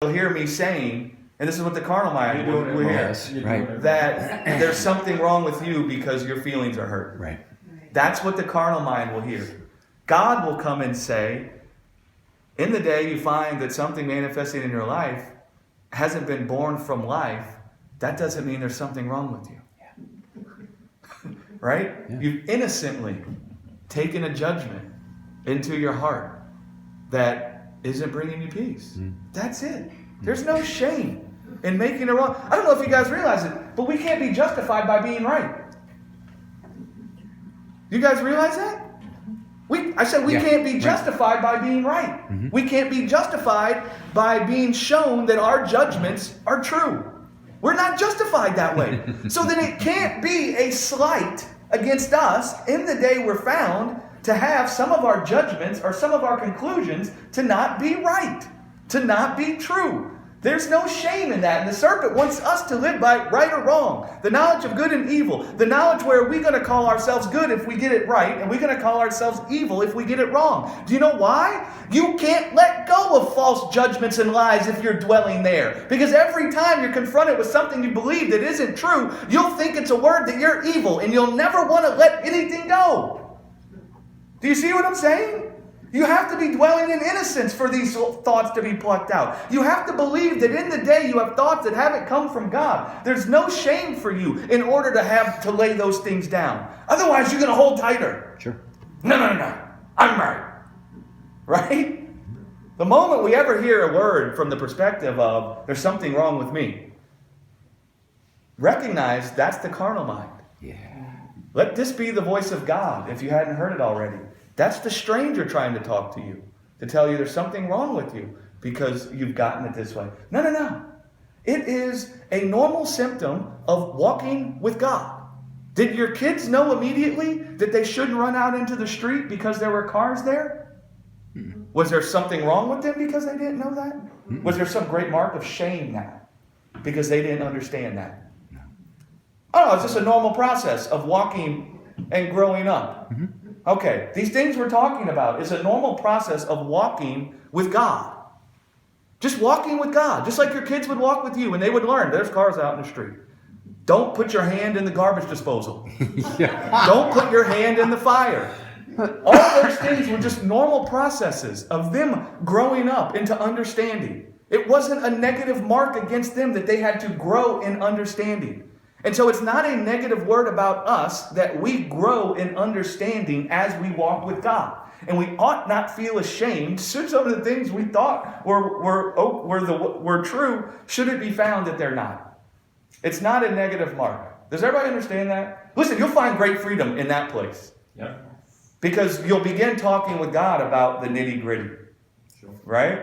You'll hear me saying, and this is what the carnal mind will hear, Yes, right. that there's something wrong with you because your feelings are hurt. Right. That's what the carnal mind will hear. God will come and say, in the day you find that something manifesting in your life hasn't been born from life, that doesn't mean there's something wrong with you. Right? Yeah. You've innocently taken a judgment into your heart that isn't bringing you peace. That's it. There's no shame in making it wrong. I don't know if you guys realize it, but we can't be justified by being right. You guys realize that? I said we can't be justified by being right. We can't be justified by being shown that our judgments are true. We're not justified that way. So then it can't be a slight against us in the day we're found to have some of our judgments or some of our conclusions to not be right, to not be true. There's no shame in that. And the serpent wants us to live by right or wrong. The knowledge of good and evil. The knowledge where we're going to call ourselves good if we get it right, and we're going to call ourselves evil if we get it wrong. Do you know why? You can't let go of false judgments and lies if you're dwelling there. Because every time you're confronted with something you believe that isn't true, you'll think it's a word that you're evil, and you'll never want to let anything go. Do you see what I'm saying? You have to be dwelling in innocence for these thoughts to be plucked out. You have to believe that in the day you have thoughts that haven't come from God. There's no shame for you in order to have to lay those things down. Otherwise, you're going to hold tighter. Sure. No. I'm right. Right? The moment we ever hear a word from the perspective of, there's something wrong with me, recognize that's the carnal mind. Yeah. Let this be the voice of God if you hadn't heard it already. That's the stranger trying to talk to you, to tell you there's something wrong with you because you've gotten it this way. No. It is a normal symptom of walking with God. Did your kids know immediately that they shouldn't run out into the street because there were cars there? Was there something wrong with them because they didn't know that? Was there some great mark of shame now because they didn't understand that? Oh, it's just a normal process of walking and growing up. Okay, these things we're talking about is a normal process of walking with God. Just walking with God. Just like your kids would walk with you and they would learn there's cars out in the street. Don't put your hand in the garbage disposal. Don't put your hand in the fire. All those things were just normal processes of them growing up into understanding. It wasn't a negative mark against them that they had to grow in understanding. And so it's not a negative word about us that we grow in understanding as we walk with God. And we ought not feel ashamed. Should some of the things we thought were true, should it be found that they're not. It's not a negative mark. Does everybody understand that? Listen, you'll find great freedom in that place. Yep. Because you'll begin talking with God about the nitty-gritty. Sure. Right?